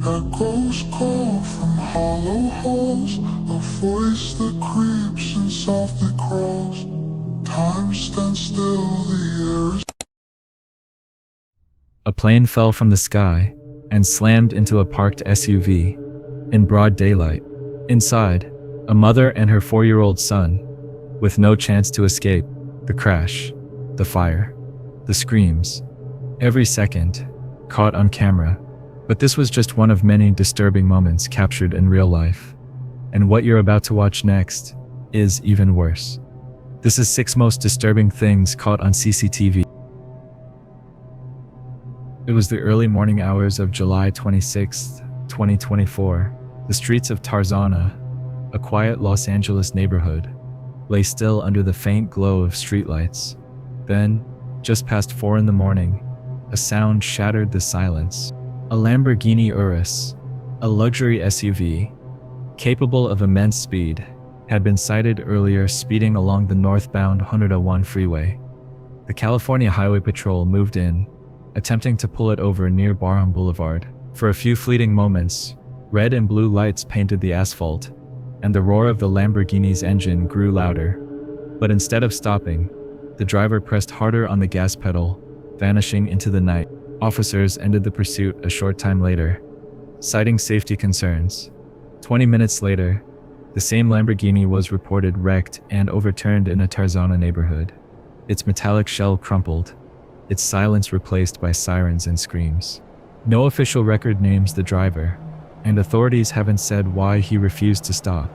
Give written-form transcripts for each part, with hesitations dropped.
Echoes call from hollow halls, a voice that creeps and softly crawls. Time stands still, the air is... A plane fell from the sky and slammed into a parked SUV in broad daylight. Inside, a mother and her 4-year-old son, with no chance to escape. The crash, the fire, the screams, every second caught on camera. But this was just one of many disturbing moments captured in real life. And what you're about to watch next is even worse. This is 6 most disturbing things caught on CCTV. It was the early morning hours of July 26, 2024. The streets of Tarzana, a quiet Los Angeles neighborhood, lay still under the faint glow of streetlights. Then, just past 4 in the morning, a sound shattered the silence. A Lamborghini Urus, a luxury SUV, capable of immense speed, had been sighted earlier speeding along the northbound 101 freeway. The California Highway Patrol moved in, attempting to pull it over near Barham Boulevard. For a few fleeting moments, red and blue lights painted the asphalt, and the roar of the Lamborghini's engine grew louder. But instead of stopping, the driver pressed harder on the gas pedal, vanishing into the night. Officers ended the pursuit a short time later, citing safety concerns. 20 minutes later, the same Lamborghini was reported wrecked and overturned in a Tarzana neighborhood. Its metallic shell crumpled, its silence replaced by sirens and screams. No official record names the driver, and authorities haven't said why he refused to stop.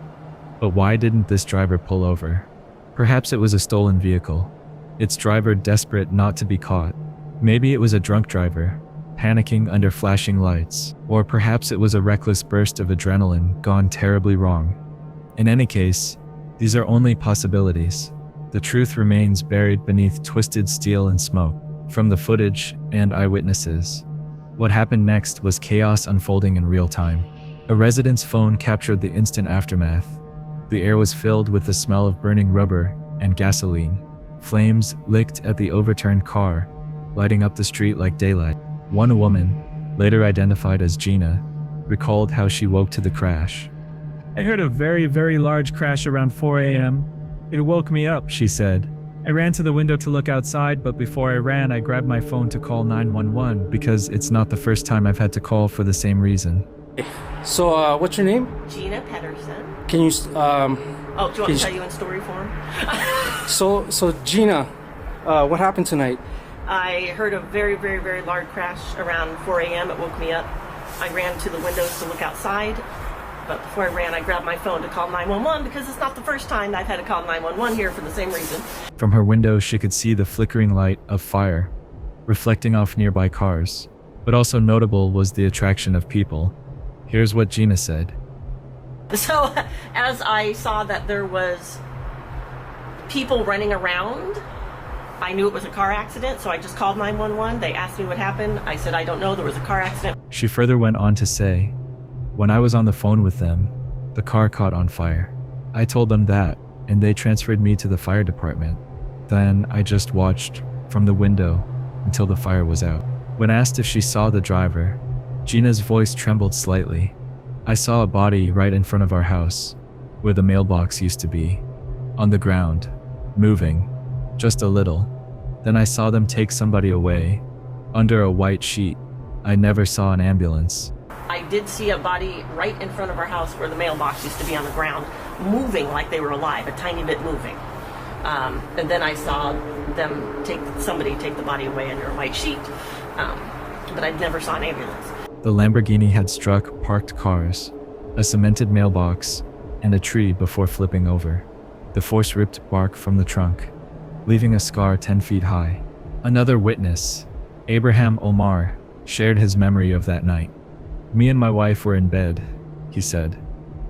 But why didn't this driver pull over? Perhaps it was a stolen vehicle, its driver desperate not to be caught. Maybe it was a drunk driver, panicking under flashing lights, or perhaps it was a reckless burst of adrenaline gone terribly wrong. In any case, these are only possibilities. The truth remains buried beneath twisted steel and smoke. From the footage and eyewitnesses, what happened next was chaos unfolding in real time. A resident's phone captured the instant aftermath. The air was filled with the smell of burning rubber and gasoline. Flames licked at the overturned car, lighting up the street like daylight. One woman, later identified as Gina, recalled how she woke to the crash. I heard a very, very large crash around 4 a.m. It woke me up, she said. I ran to the window to look outside, but before I ran, I grabbed my phone to call 911 because it's not the first time I've had to call for the same reason. So, what's your name? Gina Pedersen. Can you, do you want me to tell you in story form? So Gina, what happened tonight? I heard a very, very, very large crash around 4 a.m. It woke me up. I ran to the windows to look outside, but before I ran, I grabbed my phone to call 911 because it's not the first time I've had to call 911 here for the same reason. From her window, she could see the flickering light of fire, reflecting off nearby cars. But also notable was the attraction of people. Here's what Gina said. So, as I saw that there was people running around, I knew it was a car accident, so I just called 911. They asked me what happened. I said, I don't know, there was a car accident. She further went on to say, when I was on the phone with them, the car caught on fire. I told them that, and they transferred me to the fire department. Then I just watched from the window until the fire was out. When asked if she saw the driver, Gina's voice trembled slightly. I saw a body right in front of our house, where the mailbox used to be, on the ground, moving, just a little. Then I saw them take somebody away, under a white sheet. I never saw an ambulance. I did see a body right in front of our house where the mailbox used to be on the ground, moving like they were alive, a tiny bit moving. And then I saw them somebody take the body away under a white sheet, but I never saw an ambulance. The Lamborghini had struck parked cars, a cemented mailbox, and a tree before flipping over. The force ripped bark from the trunk, leaving a scar 10 feet high. Another witness, Abraham Omar, shared his memory of that night. Me and my wife were in bed, he said.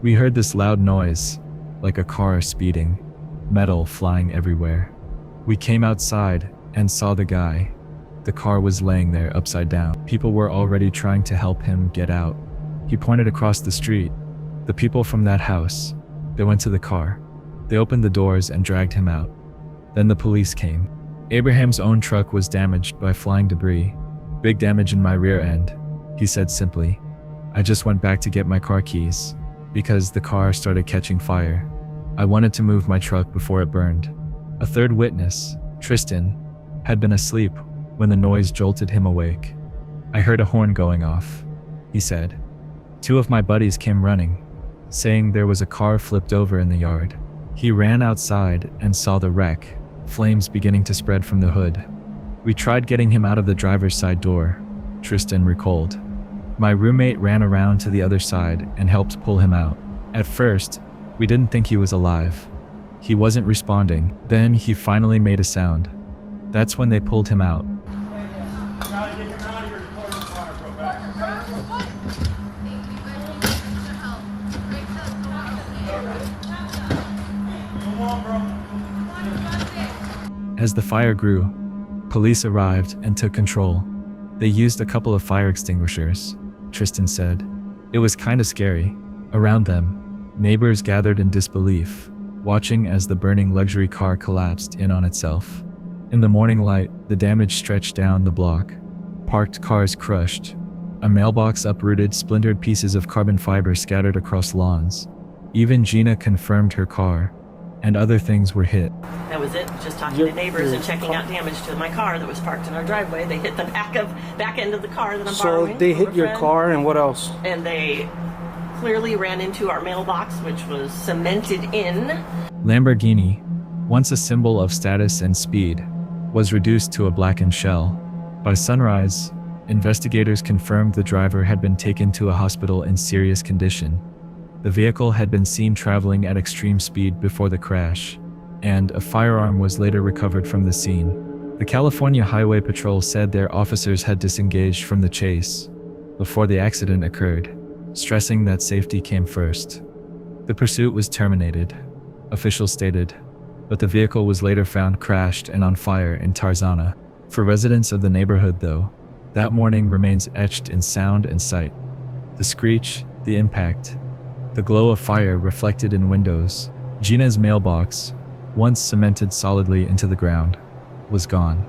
We heard this loud noise, like a car speeding, metal flying everywhere. We came outside and saw the guy. The car was laying there upside down. People were already trying to help him get out. He pointed across the street. The people from that house. They went to the car. They opened the doors and dragged him out. Then the police came. Abraham's own truck was damaged by flying debris. Big damage in my rear end, he said simply. I just went back to get my car keys because the car started catching fire. I wanted to move my truck before it burned. A third witness, Tristan, had been asleep when the noise jolted him awake. I heard a horn going off, he said. 2 of my buddies came running, saying there was a car flipped over in the yard. He ran outside and saw the wreck, flames beginning to spread from the hood. We tried getting him out of the driver's side door, Tristan recalled. My roommate ran around to the other side and helped pull him out. At first, we didn't think he was alive. He wasn't responding. Then he finally made a sound. That's when they pulled him out. As the fire grew, police arrived and took control. They used a couple of fire extinguishers, Tristan said. It was kinda scary. Around them, neighbors gathered in disbelief, watching as the burning luxury car collapsed in on itself. In the morning light, the damage stretched down the block. Parked cars crushed. A mailbox uprooted, splintered pieces of carbon fiber scattered across lawns. Even Gina confirmed her car, and other things were hit. That was it. Just talking to neighbors and checking out damage to my car that was parked in our driveway. They hit the back end of the car that I'm borrowing. So they hit from a your friend. car, and what else? And they clearly ran into our mailbox, which was cemented in. Lamborghini, once a symbol of status and speed, was reduced to a blackened shell. By sunrise, investigators confirmed the driver had been taken to a hospital in serious condition. The vehicle had been seen traveling at extreme speed before the crash, and a firearm was later recovered from the scene. The California Highway Patrol said their officers had disengaged from the chase before the accident occurred, stressing that safety came first. The pursuit was terminated, officials stated, but the vehicle was later found crashed and on fire in Tarzana. For residents of the neighborhood, though, that morning remains etched in sound and sight. The screech, the impact, the glow of fire reflected in windows. Gina's mailbox, once cemented solidly into the ground, was gone.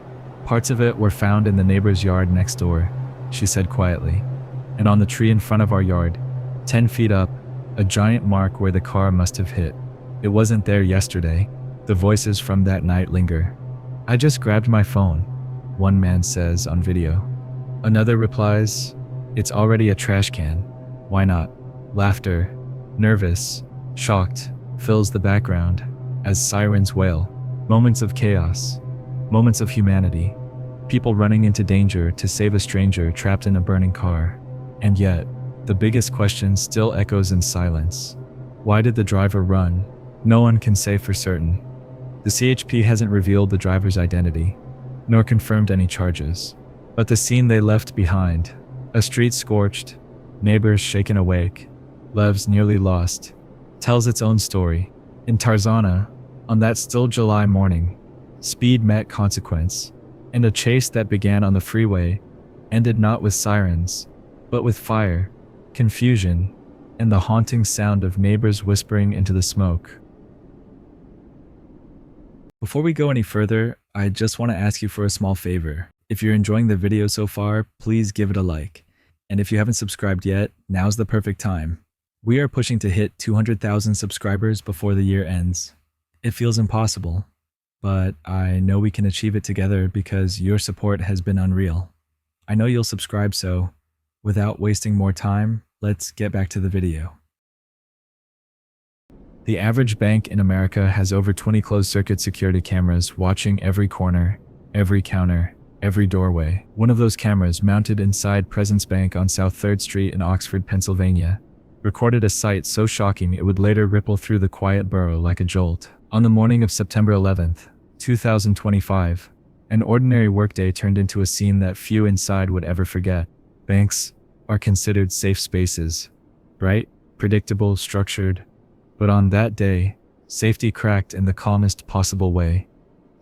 Parts of it were found in the neighbor's yard next door, she said quietly. And on the tree in front of our yard, 10 feet up, a giant mark where the car must have hit. It wasn't there yesterday. The voices from that night linger. I just grabbed my phone, one man says on video. Another replies, it's already a trash can. Why not? Laughter, nervous, shocked, fills the background as sirens wail. Moments of chaos, moments of humanity, people running into danger to save a stranger trapped in a burning car. And yet, the biggest question still echoes in silence. Why did the driver run? No one can say for certain. The CHP hasn't revealed the driver's identity, nor confirmed any charges. But the scene they left behind, a street scorched, neighbors shaken awake, lives nearly lost, tells its own story. In Tarzana, on that still July morning, speed met consequence, and a chase that began on the freeway ended not with sirens, but with fire, confusion, and the haunting sound of neighbors whispering into the smoke. Before we go any further, I just want to ask you for a small favor. If you're enjoying the video so far, please give it a like. And if you haven't subscribed yet, now's the perfect time. We are pushing to hit 200,000 subscribers before the year ends. It feels impossible, but I know we can achieve it together because your support has been unreal. I know you'll subscribe, so without wasting more time, let's get back to the video. The average bank in America has over 20 closed-circuit security cameras watching every corner, every counter, every doorway. One of those cameras, mounted inside Presence Bank on South 3rd Street in Oxford, Pennsylvania, recorded a sight so shocking it would later ripple through the quiet borough like a jolt. On the morning of September 11th, 2025, an ordinary workday turned into a scene that few inside would ever forget. Banks are considered safe spaces, right? Predictable, structured. But on that day, safety cracked in the calmest possible way.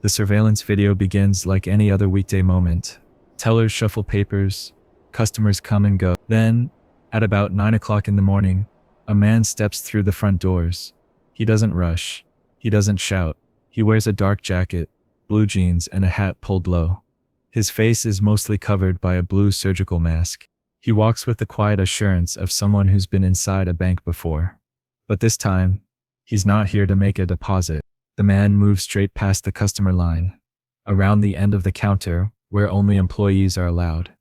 The surveillance video begins like any other weekday moment. Tellers shuffle papers, customers come and go. Then, at about 9 o'clock in the morning, a man steps through the front doors. He doesn't rush. He doesn't shout. He wears a dark jacket, blue jeans, and a hat pulled low. His face is mostly covered by a blue surgical mask. He walks with the quiet assurance of someone who's been inside a bank before. But this time, he's not here to make a deposit. The man moves straight past the customer line, around the end of the counter where only employees are allowed,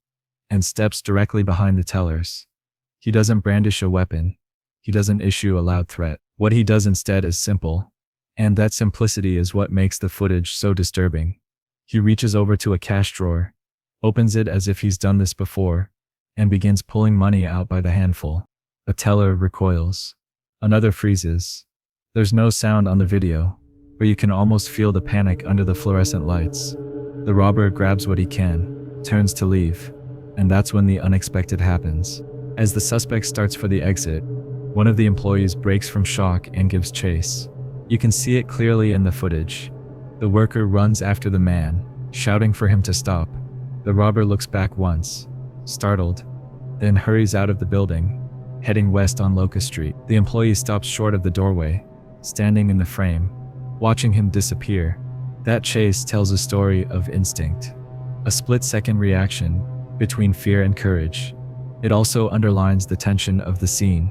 and steps directly behind the tellers. He doesn't brandish a weapon. He doesn't issue a loud threat. What he does instead is simple, and that simplicity is what makes the footage so disturbing. He reaches over to a cash drawer, opens it as if he's done this before, and begins pulling money out by the handful. A teller recoils. Another freezes. There's no sound on the video, but you can almost feel the panic under the fluorescent lights. The robber grabs what he can, turns to leave, and that's when the unexpected happens. As the suspect starts for the exit, one of the employees breaks from shock and gives chase. You can see it clearly in the footage. The worker runs after the man, shouting for him to stop. The robber looks back once, startled, then hurries out of the building, heading west on Locust Street. The employee stops short of the doorway, standing in the frame, watching him disappear. That chase tells a story of instinct, a split-second reaction between fear and courage. It also underlines the tension of the scene.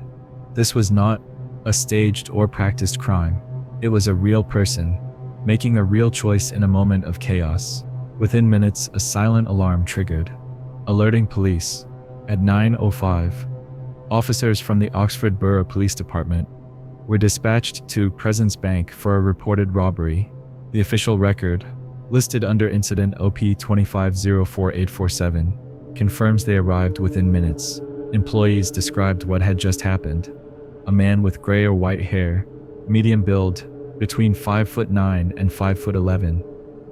This was not a staged or practiced crime. It was a real person, making a real choice in a moment of chaos. Within minutes, a silent alarm triggered, alerting police. At 9:05, officers from the Oxford Borough Police Department were dispatched to Presence Bank for a reported robbery. The official record, listed under Incident OP 2504847, confirms they arrived within minutes. Employees described what had just happened. A man with gray or white hair, medium build, between 5'9" and 5'11",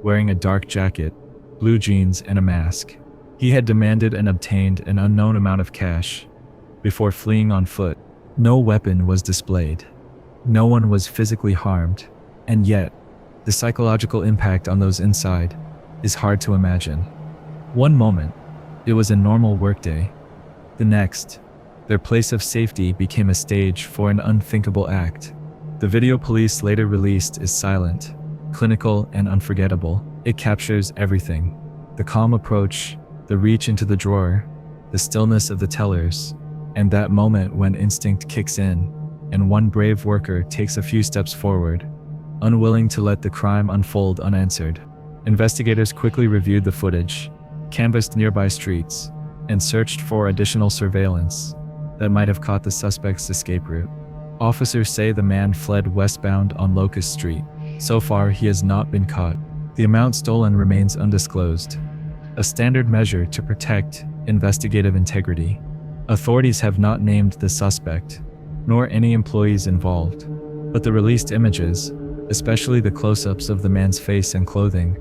wearing a dark jacket, blue jeans, and a mask. He had demanded and obtained an unknown amount of cash before fleeing on foot. No weapon was displayed. No one was physically harmed, and yet, the psychological impact on those inside is hard to imagine. One moment, it was a normal workday. The next, their place of safety became a stage for an unthinkable act. The video police later released is silent, clinical, and unforgettable. It captures everything: the calm approach, the reach into the drawer, the stillness of the tellers, and that moment when instinct kicks in and one brave worker takes a few steps forward, unwilling to let the crime unfold unanswered. Investigators quickly reviewed the footage, canvassed nearby streets, and searched for additional surveillance that might have caught the suspect's escape route. Officers say the man fled westbound on Locust Street. So far, he has not been caught. The amount stolen remains undisclosed, a standard measure to protect investigative integrity. Authorities have not named the suspect, nor any employees involved, but the released images, especially the close-ups of the man's face and clothing,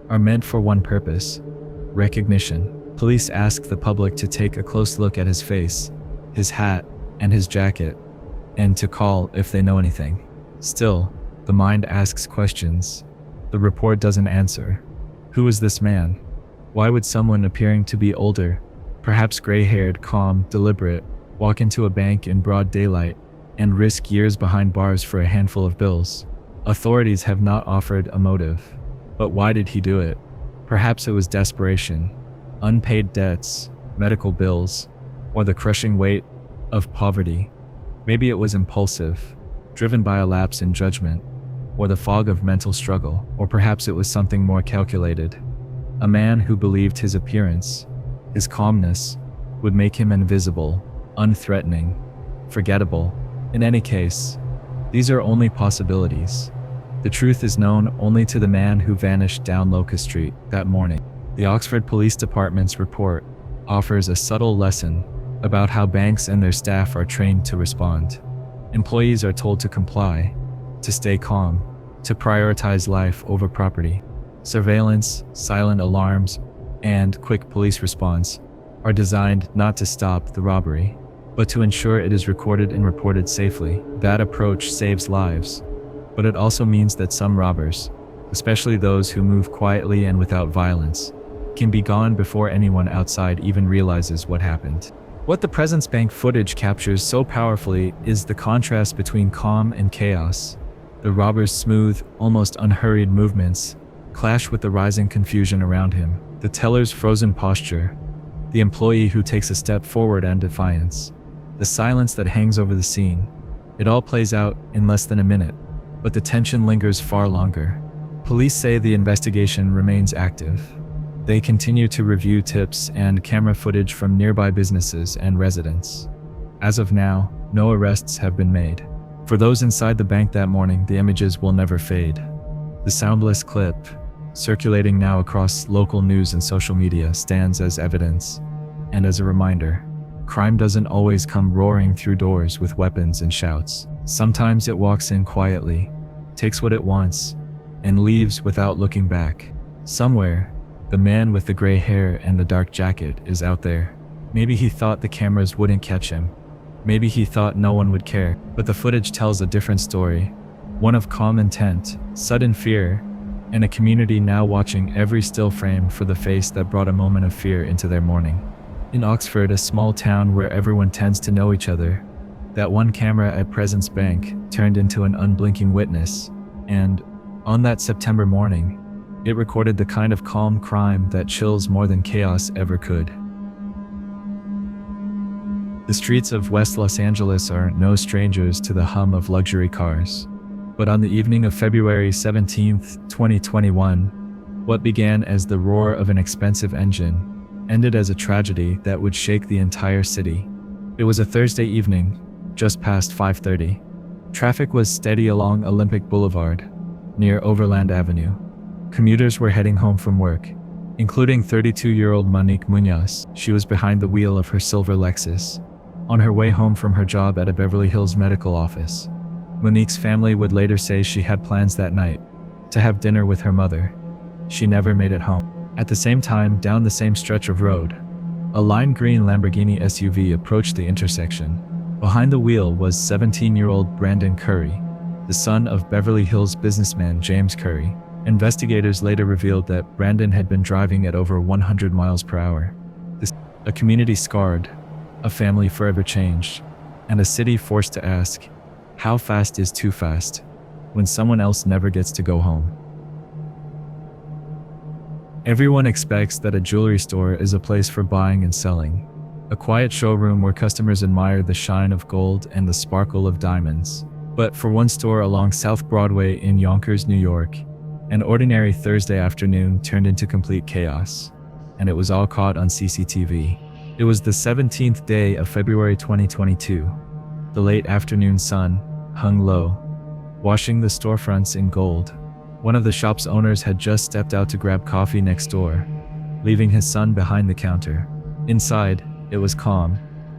are meant for one purpose: recognition. Police ask the public to take a close look at his face, his hat, and his jacket, and to call if they know anything. Still, the mind asks questions. The report doesn't answer. Who is this man? Why would someone appearing to be older, perhaps gray-haired, calm, deliberate, walk into a bank in broad daylight and risk years behind bars for a handful of bills? Authorities have not offered a motive. But why did he do it? Perhaps it was desperation, unpaid debts, medical bills, or the crushing weight of poverty. Maybe it was impulsive, driven by a lapse in judgment, or the fog of mental struggle, or perhaps it was something more calculated. A man who believed his appearance, his calmness, would make him invisible, unthreatening, forgettable. In any case, these are only possibilities. The truth is known only to the man who vanished down Locust Street that morning. The Oxford Police Department's report offers a subtle lesson about how banks and their staff are trained to respond. Employees are told to comply, to stay calm, to prioritize life over property. Surveillance, silent alarms, and quick police response are designed not to stop the robbery, but to ensure it is recorded and reported safely. That approach saves lives, but it also means that some robbers, especially those who move quietly and without violence, can be gone before anyone outside even realizes what happened. What the Presence Bank footage captures so powerfully is the contrast between calm and chaos. The robber's smooth, almost unhurried movements clash with the rising confusion around him. The teller's frozen posture, the employee who takes a step forward in defiance, the silence that hangs over the scene. It all plays out in less than a minute, but the tension lingers far longer. Police say the investigation remains active. They continue to review tips and camera footage from nearby businesses and residents. As of now, no arrests have been made. For those inside the bank that morning, the images will never fade. The soundless clip, circulating now across local news and social media, stands as evidence and as a reminder. Crime doesn't always come roaring through doors with weapons and shouts. Sometimes it walks in quietly, takes what it wants, and leaves without looking back. Somewhere, the man with the gray hair and the dark jacket is out there. Maybe he thought the cameras wouldn't catch him. Maybe he thought no one would care. But the footage tells a different story. One of calm intent, sudden fear, and a community now watching every still frame for the face that brought a moment of fear into their morning. In Oxford, a small town where everyone tends to know each other, that one camera at Presence Bank turned into an unblinking witness, and on that September morning, it recorded the kind of calm crime that chills more than chaos ever could. The streets of West Los Angeles are no strangers to the hum of luxury cars. But on the evening of February 17, 2021, what began as the roar of an expensive engine ended as a tragedy that would shake the entire city. It was a Thursday evening, just past 5:30. Traffic was steady along Olympic Boulevard, near Overland Avenue. Commuters were heading home from work, including 32-year-old Manique Mu&ntilde. She was behind the wheel of her silver Lexus, on her way home from her job at a Beverly Hills medical office. Monique's family would later say she had plans that night to have dinner with her mother. She never made it home. At the same time, down the same stretch of road, a lime green Lamborghini SUV approached the intersection. Behind the wheel was 17-year-old Brandon Curry, the son of Beverly Hills businessman James Curry. Investigators later revealed that Brandon had been driving at over 100 miles per hour. A community scarred, a family forever changed, and a city forced to ask, how fast is too fast when someone else never gets to go home? Everyone expects that a jewelry store is a place for buying and selling, a quiet showroom where customers admire the shine of gold and the sparkle of diamonds. But for one store along South Broadway in Yonkers, New York, an ordinary Thursday afternoon turned into complete chaos, and it was all caught on CCTV. It was the 17th day of February 2022. The late afternoon sun hung low, washing the storefronts in gold. One of the shop's owners had just stepped out to grab coffee next door, leaving his son behind the counter. Inside, it was calm,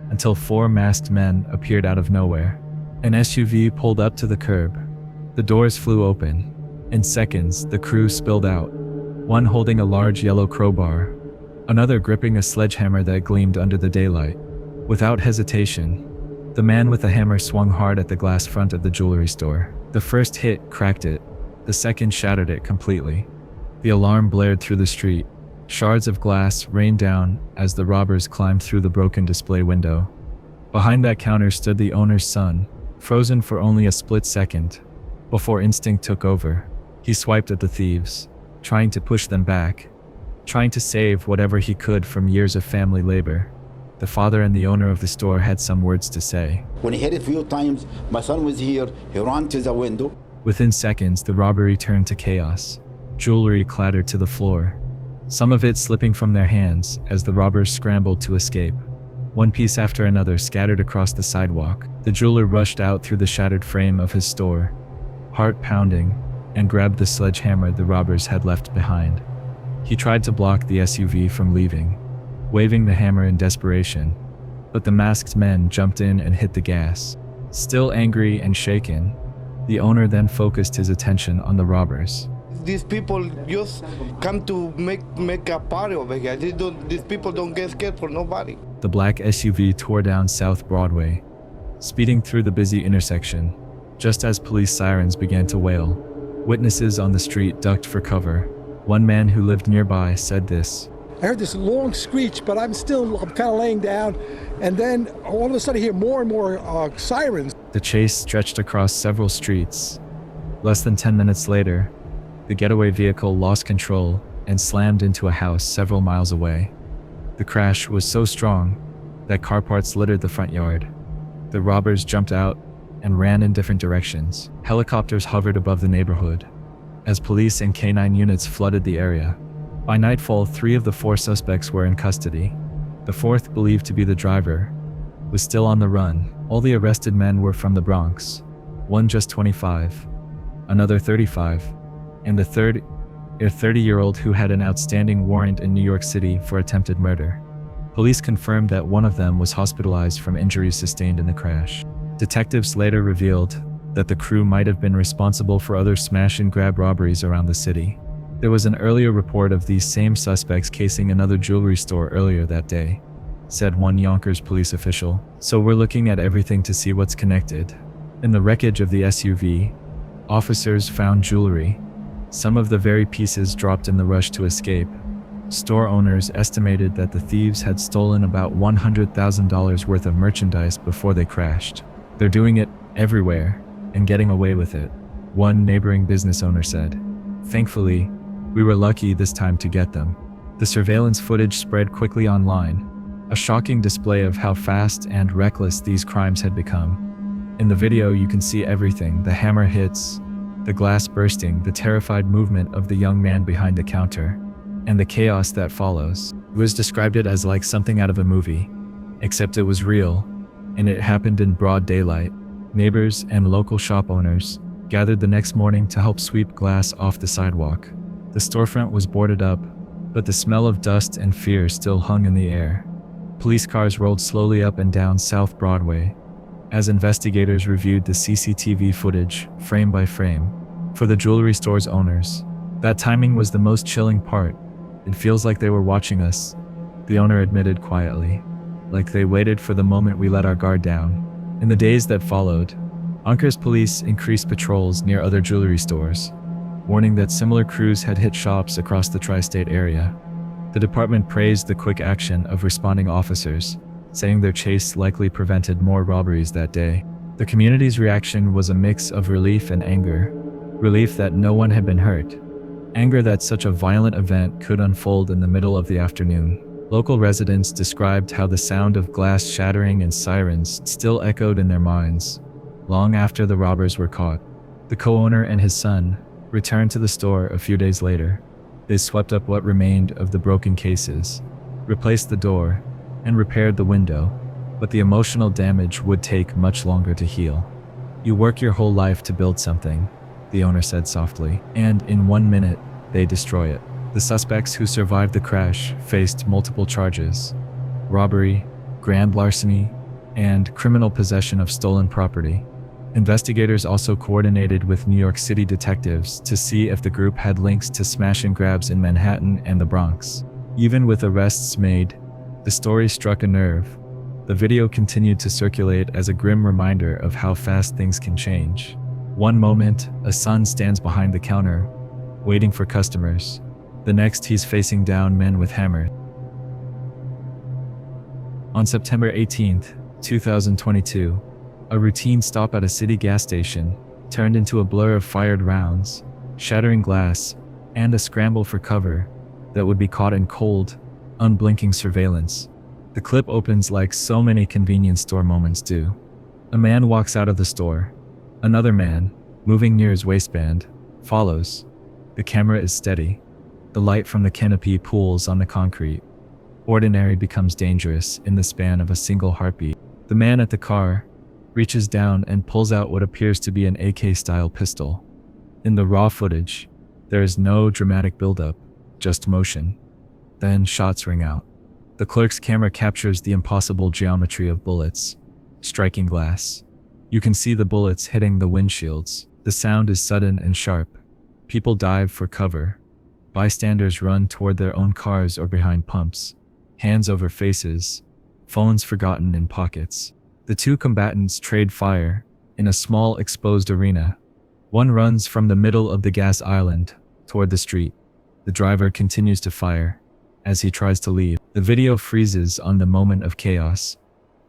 until four masked men appeared out of nowhere. An SUV pulled up to the curb. The doors flew open. In seconds, the crew spilled out, one holding a large yellow crowbar, another gripping a sledgehammer that gleamed under the daylight. Without hesitation, the man with the hammer swung hard at the glass front of the jewelry store. The first hit cracked it, the second shattered it completely. The alarm blared through the street. Shards of glass rained down as the robbers climbed through the broken display window. Behind that counter stood the owner's son, frozen for only a split second, before instinct took over. He swiped at the thieves, trying to push them back, trying to save whatever he could from years of family labor. The father and the owner of the store had some words to say. When he hit it a few times, my son was here, he ran to the window. Within seconds, the robbery turned to chaos. Jewelry clattered to the floor, some of it slipping from their hands as the robbers scrambled to escape. One piece after another scattered across the sidewalk. The jeweler rushed out through the shattered frame of his store, heart pounding, and grabbed the sledgehammer the robbers had left behind. He tried to block the SUV from leaving, waving the hammer in desperation, but the masked men jumped in and hit the gas. Still angry and shaken, the owner then focused his attention on the robbers. These people just come to make a party over here. These people don't get scared for nobody. The black SUV tore down South Broadway, speeding through the busy intersection, just as police sirens began to wail. Witnesses on the street ducked for cover. One man who lived nearby said this. I heard this long screech, but I'm kind of laying down, and then all of a sudden I hear more and more sirens. The chase stretched across several streets. Less than 10 minutes later, the getaway vehicle lost control and slammed into a house several miles away. The crash was so strong that car parts littered the front yard. The robbers jumped out and ran in different directions. Helicopters hovered above the neighborhood as police and K9 units flooded the area. By nightfall, 3 of the 4 suspects were in custody. The 4th, believed to be the driver, was still on the run. All the arrested men were from the Bronx. One just 25, another 35, and the third, a 30-year-old who had an outstanding warrant in New York City for attempted murder. Police confirmed that one of them was hospitalized from injuries sustained in the crash. Detectives later revealed that the crew might have been responsible for other smash-and-grab robberies around the city. There was an earlier report of these same suspects casing another jewelry store earlier that day, said one Yonkers police official. So we're looking at everything to see what's connected. In the wreckage of the SUV, officers found jewelry, some of the very pieces dropped in the rush to escape. Store owners estimated that the thieves had stolen about $100,000 worth of merchandise before they crashed. They're doing it everywhere and getting away with it, one neighboring business owner said. Thankfully, we were lucky this time to get them. The surveillance footage spread quickly online, a shocking display of how fast and reckless these crimes had become. In the video, you can see everything: the hammer hits, the glass bursting, the terrified movement of the young man behind the counter, and the chaos that follows. Wiz described it as like something out of a movie, except it was real, and it happened in broad daylight. Neighbors and local shop owners gathered the next morning to help sweep glass off the sidewalk. The storefront was boarded up, but the smell of dust and fear still hung in the air. Police cars rolled slowly up and down South Broadway as investigators reviewed the CCTV footage, frame by frame. For the jewelry store's owners, that timing was the most chilling part. It feels like they were watching us, the owner admitted quietly, like they waited for the moment we let our guard down. In the days that followed, Yonkers police increased patrols near other jewelry stores, warning that similar crews had hit shops across the tri-state area. The department praised the quick action of responding officers, saying their chase likely prevented more robberies that day. The community's reaction was a mix of relief and anger. Relief that no one had been hurt. Anger that such a violent event could unfold in the middle of the afternoon. Local residents described how the sound of glass shattering and sirens still echoed in their minds, long after the robbers were caught. The co-owner and his son returned to the store a few days later. They swept up what remained of the broken cases, replaced the door, and repaired the window, but the emotional damage would take much longer to heal. You work your whole life to build something, the owner said softly, and in 1 minute, they destroy it. The suspects who survived the crash faced multiple charges: robbery, grand larceny, and criminal possession of stolen property. Investigators also coordinated with New York City detectives to see if the group had links to smash and grabs in Manhattan and the Bronx. Even with arrests made, the story struck a nerve. The video continued to circulate as a grim reminder of how fast things can change. One moment, a son stands behind the counter, waiting for customers. The next, he's facing down men with hammers. On September 18th, 2022, a routine stop at a city gas station turned into a blur of fired rounds, shattering glass, and a scramble for cover that would be caught in cold, unblinking surveillance. The clip opens like so many convenience store moments do. A man walks out of the store. Another man, moving near his waistband, follows. The camera is steady. The light from the canopy pools on the concrete. Ordinary becomes dangerous in the span of a single heartbeat. The man at the car reaches down and pulls out what appears to be an AK-style pistol. In the raw footage, there is no dramatic buildup, just motion. Then shots ring out. The clerk's camera captures the impossible geometry of bullets, striking glass. You can see the bullets hitting the windshields. The sound is sudden and sharp. People dive for cover. Bystanders run toward their own cars or behind pumps. Hands over faces, phones forgotten in pockets. The two combatants trade fire in a small exposed arena. One runs from the middle of the gas island toward the street. The driver continues to fire as he tries to leave. The video freezes on the moment of chaos.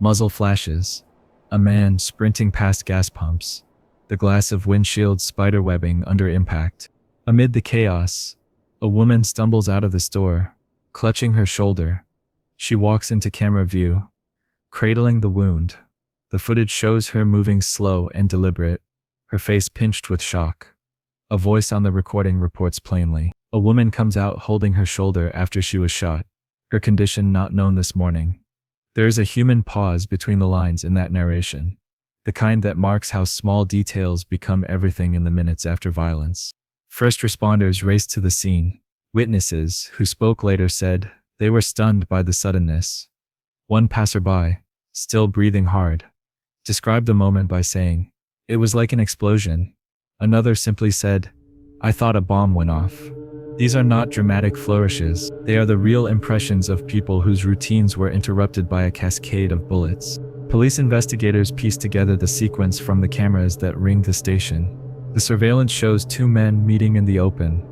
Muzzle flashes. A man sprinting past gas pumps. The glass of windshield spiderwebbing under impact. Amid the chaos, a woman stumbles out of the store, clutching her shoulder. She walks into camera view, cradling the wound. The footage shows her moving slow and deliberate, her face pinched with shock. A voice on the recording reports plainly. A woman comes out holding her shoulder after she was shot, her condition not known this morning. There is a human pause between the lines in that narration, the kind that marks how small details become everything in the minutes after violence. First responders raced to the scene. Witnesses, who spoke later, said they were stunned by the suddenness. One passerby, still breathing hard, described the moment by saying, "It was like an explosion." Another simply said, "I thought a bomb went off." These are not dramatic flourishes, they are the real impressions of people whose routines were interrupted by a cascade of bullets. Police investigators pieced together the sequence from the cameras that ringed the station. The surveillance shows two men meeting in the open,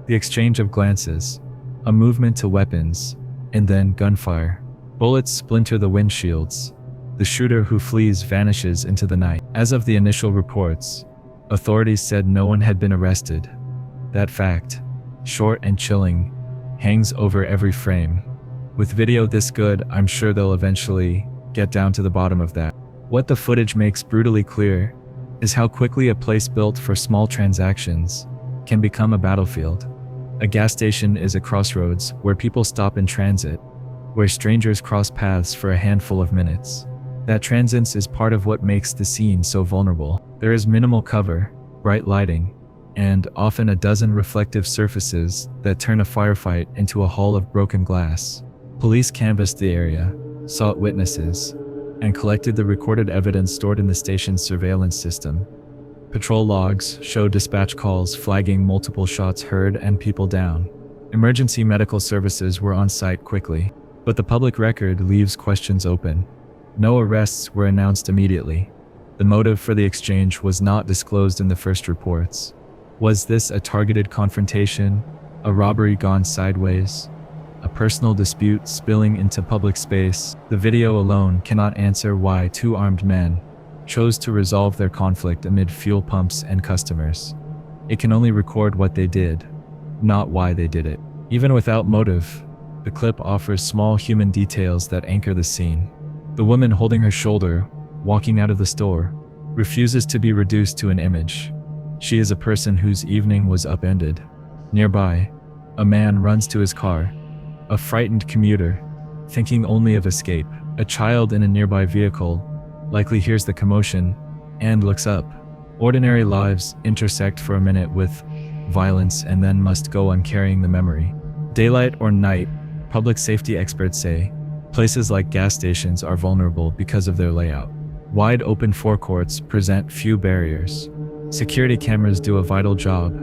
the exchange of glances, a movement to weapons, and then gunfire. Bullets splinter the windshields. The shooter who flees vanishes into the night. As of the initial reports, authorities said no one had been arrested. That fact, short and chilling, hangs over every frame. With video this good, I'm sure they'll eventually get down to the bottom of that. What the footage makes brutally clear is how quickly a place built for small transactions can become a battlefield. A gas station is a crossroads where people stop in transit, where strangers cross paths for a handful of minutes. That transience is part of what makes the scene so vulnerable. There is minimal cover, bright lighting, and often a dozen reflective surfaces that turn a firefight into a hall of broken glass. Police canvassed the area, sought witnesses, and collected the recorded evidence stored in the station's surveillance system. Patrol logs show dispatch calls flagging multiple shots heard and people down. Emergency medical services were on site quickly, but the public record leaves questions open. No arrests were announced immediately. The motive for the exchange was not disclosed in the first reports. Was this a targeted confrontation, a robbery gone sideways, a personal dispute spilling into public space? The video alone cannot answer why two armed men chose to resolve their conflict amid fuel pumps and customers. It can only record what they did, not why they did it. Even without motive, the clip offers small human details that anchor the scene. The woman holding her shoulder, walking out of the store, refuses to be reduced to an image. She is a person whose evening was upended. Nearby, a man runs to his car, a frightened commuter, thinking only of escape. A child in a nearby vehicle likely hears the commotion and looks up. Ordinary lives intersect for a minute with violence and then must go on carrying the memory. Daylight or night, public safety experts say, places like gas stations are vulnerable because of their layout. Wide open forecourts present few barriers. Security cameras do a vital job,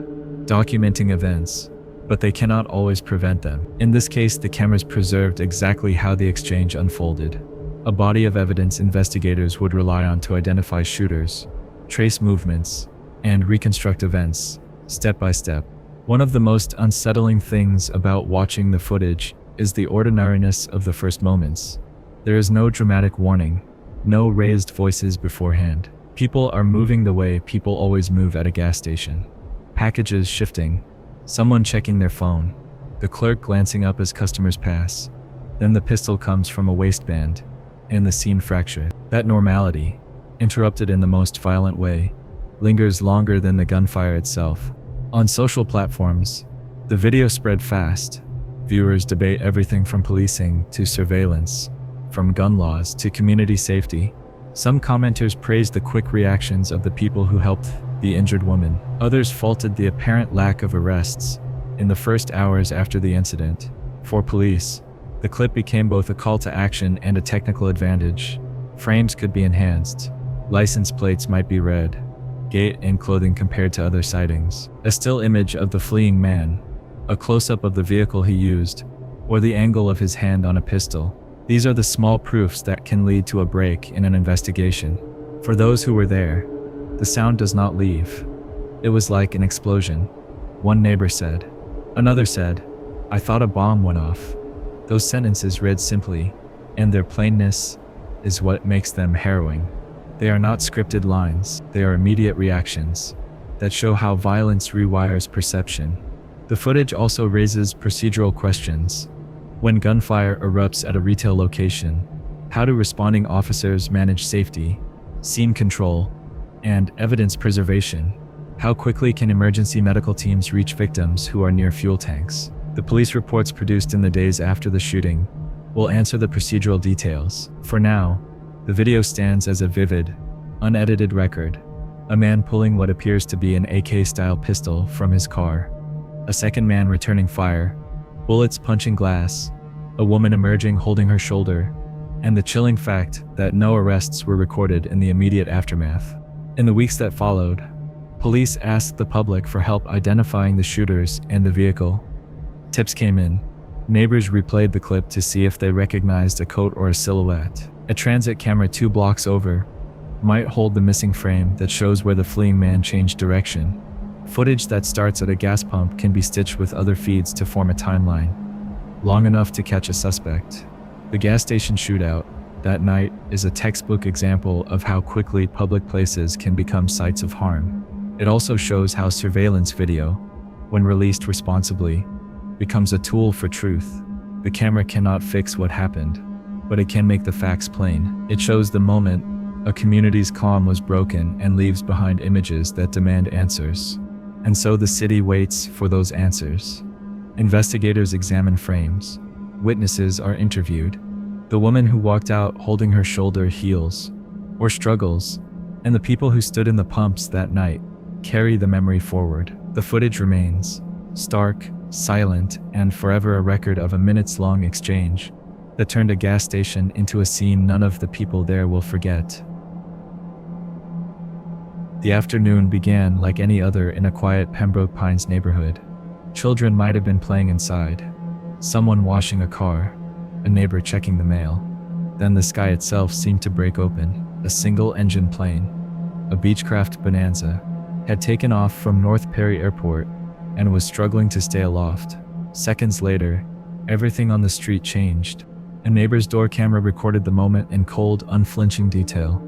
documenting events, but they cannot always prevent them. In this case, the cameras preserved exactly how the exchange unfolded. A body of evidence investigators would rely on to identify shooters, trace movements, and reconstruct events, step by step. One of the most unsettling things about watching the footage is the ordinariness of the first moments. There is no dramatic warning, no raised voices beforehand. People are moving the way people always move at a gas station. Packages shifting, someone checking their phone, the clerk glancing up as customers pass. Then the pistol comes from a waistband, and the scene fractured. That normality, interrupted in the most violent way, lingers longer than the gunfire itself. On social platforms, the video spread fast. Viewers debate everything from policing to surveillance, from gun laws to community safety. Some commenters praised the quick reactions of the people who helped the injured woman. Others faulted the apparent lack of arrests in the first hours after the incident. For police, the clip became both a call to action and a technical advantage. Frames could be enhanced, license plates might be read, gait and clothing compared to other sightings. A still image of the fleeing man, a close-up of the vehicle he used, or the angle of his hand on a pistol. These are the small proofs that can lead to a break in an investigation. For those who were there, the sound does not leave. It was like an explosion, one neighbor said. Another said, "I thought a bomb went off." Those sentences read simply, and their plainness is what makes them harrowing. They are not scripted lines, they are immediate reactions that show how violence rewires perception. The footage also raises procedural questions. When gunfire erupts at a retail location, how do responding officers manage safety, scene control, and evidence preservation? How quickly can emergency medical teams reach victims who are near fuel tanks? The police reports produced in the days after the shooting will answer the procedural details. For now, the video stands as a vivid, unedited record. A man pulling what appears to be an AK-style pistol from his car. A second man returning fire, bullets punching glass, a woman emerging holding her shoulder, and the chilling fact that no arrests were recorded in the immediate aftermath. In the weeks that followed, police asked the public for help identifying the shooters and the vehicle. Tips came in. Neighbors replayed the clip to see if they recognized a coat or a silhouette. A transit camera 2 blocks over might hold the missing frame that shows where the fleeing man changed direction. Footage that starts at a gas pump can be stitched with other feeds to form a timeline, long enough to catch a suspect. The gas station shootout that night is a textbook example of how quickly public places can become sites of harm. It also shows how surveillance video, when released responsibly, becomes a tool for truth. The camera cannot fix what happened, but it can make the facts plain. It shows the moment a community's calm was broken and leaves behind images that demand answers. And so the city waits for those answers. Investigators examine frames. Witnesses are interviewed. The woman who walked out holding her shoulder heals, or struggles, and the people who stood in the pumps that night carry the memory forward. The footage remains stark, silent, and forever a record of a minutes-long exchange that turned a gas station into a scene none of the people there will forget. The afternoon began like any other in a quiet Pembroke Pines neighborhood. Children might have been playing inside, someone washing a car, a neighbor checking the mail. Then the sky itself seemed to break open. A single-engine plane, a Beechcraft Bonanza, had taken off from North Perry Airport and was struggling to stay aloft. Seconds later, everything on the street changed. A neighbor's door camera recorded the moment in cold, unflinching detail.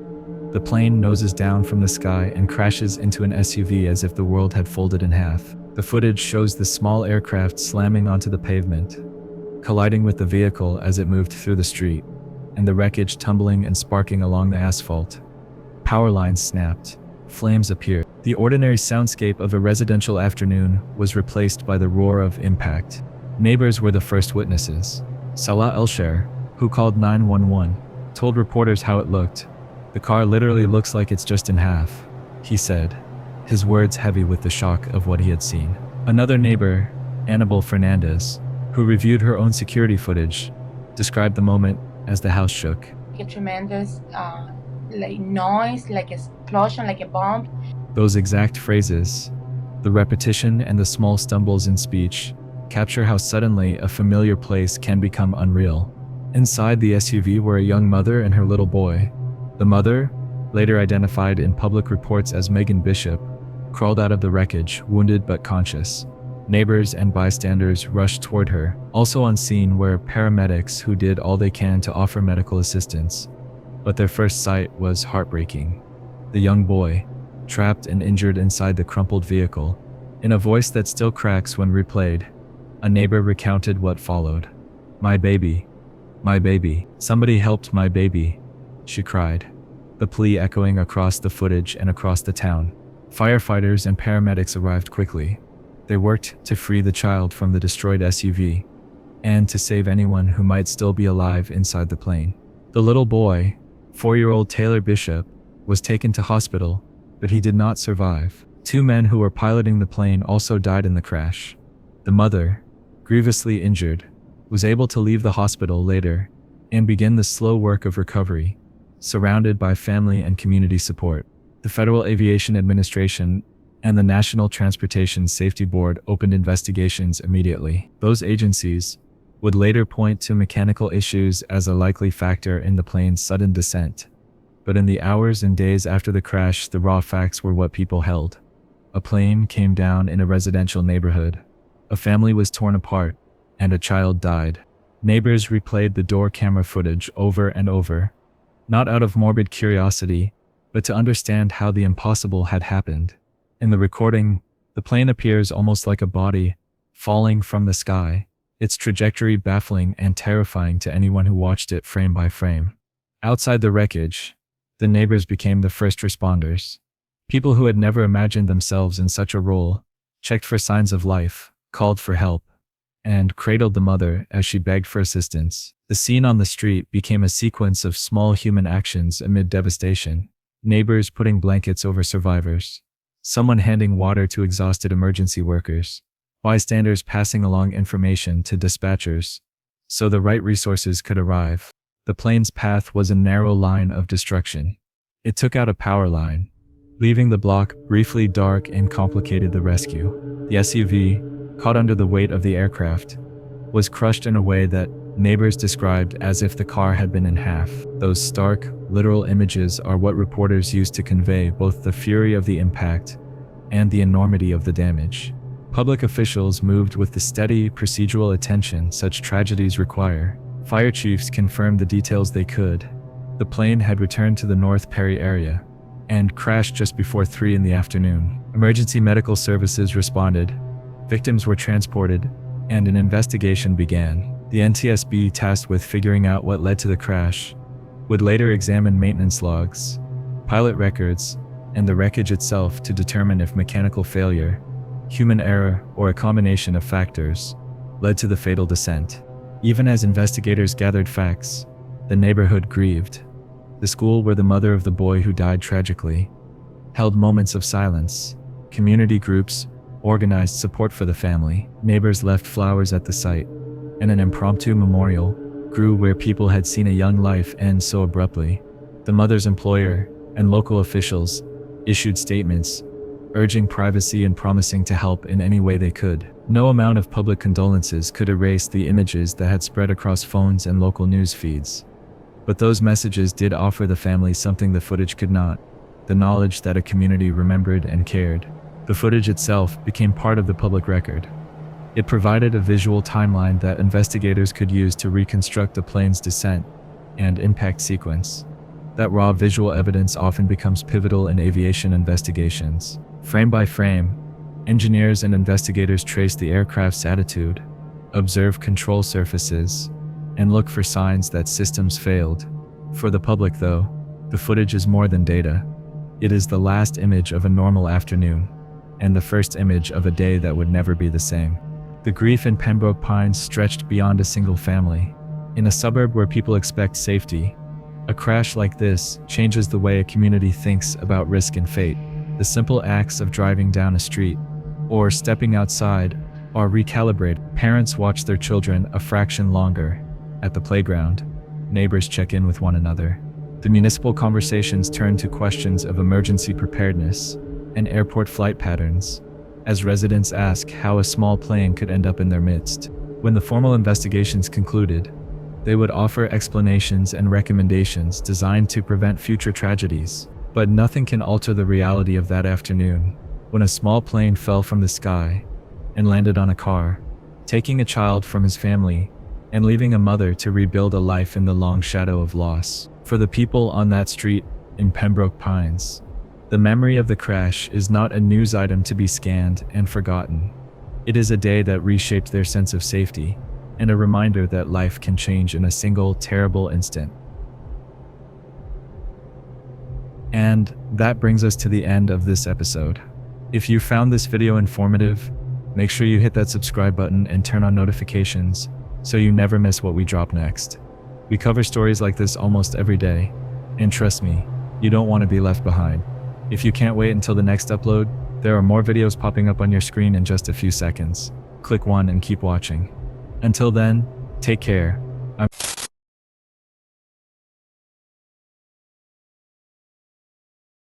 The plane noses down from the sky and crashes into an SUV as if the world had folded in half. The footage shows the small aircraft slamming onto the pavement, colliding with the vehicle as it moved through the street, and the wreckage tumbling and sparking along the asphalt. Power lines snapped. Flames appeared. The ordinary soundscape of a residential afternoon was replaced by the roar of impact. Neighbors were the first witnesses. Salah Elsher, who called 911, told reporters how it looked. "The car literally looks like it's just in half," he said, his words heavy with the shock of what he had seen. Another neighbor, Annabelle Fernandez, who reviewed her own security footage, described the moment as the house shook. A tremendous like noise, like explosion, like a bomb. Those exact phrases, the repetition and the small stumbles in speech, capture how suddenly a familiar place can become unreal. Inside the SUV were a young mother and her little boy. The mother, later identified in public reports as Megan Bishop, crawled out of the wreckage, wounded but conscious. Neighbors and bystanders rushed toward her. Also on scene were paramedics who did all they can to offer medical assistance. But their first sight was heartbreaking. The young boy, trapped and injured inside the crumpled vehicle. In a voice that still cracks when replayed, a neighbor recounted what followed. My baby. Somebody helped my baby," she cried, the plea echoing across the footage and across the town. Firefighters and paramedics arrived quickly. They worked to free the child from the destroyed SUV and to save anyone who might still be alive inside the plane. The little boy, 4-year-old Taylor Bishop, was taken to hospital, but he did not survive. 2 men who were piloting the plane also died in the crash. The mother, grievously injured, was able to leave the hospital later and begin the slow work of recovery, surrounded by family and community support. The Federal Aviation Administration and the National Transportation Safety Board opened investigations immediately. Those agencies would later point to mechanical issues as a likely factor in the plane's sudden descent. But in the hours and days after the crash, the raw facts were what people held. A plane came down in a residential neighborhood. A family was torn apart, and a child died. Neighbors replayed the door camera footage over and over, not out of morbid curiosity, but to understand how the impossible had happened. In the recording, the plane appears almost like a body falling from the sky, its trajectory baffling and terrifying to anyone who watched it frame by frame. Outside the wreckage, the neighbors became the first responders. People who had never imagined themselves in such a role checked for signs of life, called for help, and cradled the mother as she begged for assistance. The scene on the street became a sequence of small human actions amid devastation. Neighbors putting blankets over survivors, someone handing water to exhausted emergency workers, bystanders passing along information to dispatchers so the right resources could arrive. The plane's path was a narrow line of destruction. It took out a power line, leaving the block briefly dark and complicated the rescue. The SUV, caught under the weight of the aircraft, was crushed in a way that neighbors described as if the car had been in half. Those stark, literal images are what reporters used to convey both the fury of the impact and the enormity of the damage. Public officials moved with the steady, procedural attention such tragedies require. Fire chiefs confirmed the details they could. The plane had returned to the North Perry area and crashed just before 3 in the afternoon. Emergency medical services responded, victims were transported, and an investigation began. The NTSB, tasked with figuring out what led to the crash, would later examine maintenance logs, pilot records, and the wreckage itself to determine if mechanical failure, human error, or a combination of factors led to the fatal descent. Even as investigators gathered facts, the neighborhood grieved. The school where the mother of the boy who died tragically held moments of silence. Community groups organized support for the family. Neighbors left flowers at the site, and an impromptu memorial grew where people had seen a young life end so abruptly. The mother's employer and local officials issued statements urging privacy and promising to help in any way they could. No amount of public condolences could erase the images that had spread across phones and local news feeds. But those messages did offer the family something the footage could not: the knowledge that a community remembered and cared. The footage itself became part of the public record. It provided a visual timeline that investigators could use to reconstruct the plane's descent and impact sequence. That raw visual evidence often becomes pivotal in aviation investigations. Frame by frame, engineers and investigators trace the aircraft's attitude, observe control surfaces, and look for signs that systems failed. For the public, though, the footage is more than data. It is the last image of a normal afternoon, and the first image of a day that would never be the same. The grief in Pembroke Pines stretched beyond a single family. In a suburb where people expect safety, a crash like this changes the way a community thinks about risk and fate. The simple acts of driving down a street or stepping outside are recalibrated. Parents watch their children a fraction longer at the playground. Neighbors check in with one another. The municipal conversations turn to questions of emergency preparedness and airport flight patterns, as residents ask how a small plane could end up in their midst. When the formal investigations concluded, they would offer explanations and recommendations designed to prevent future tragedies. But nothing can alter the reality of that afternoon, when a small plane fell from the sky and landed on a car, taking a child from his family and leaving a mother to rebuild a life in the long shadow of loss. For the people on that street in Pembroke Pines, the memory of the crash is not a news item to be scanned and forgotten. It is a day that reshaped their sense of safety, and a reminder that life can change in a single terrible instant. And that brings us to the end of this episode. If you found this video informative, make sure you hit that subscribe button and turn on notifications so you never miss what we drop next. We cover stories like this almost every day, and trust me, you don't want to be left behind. If you can't wait until the next upload, there are more videos popping up on your screen in just a few seconds. Click one and keep watching. Until then, take care.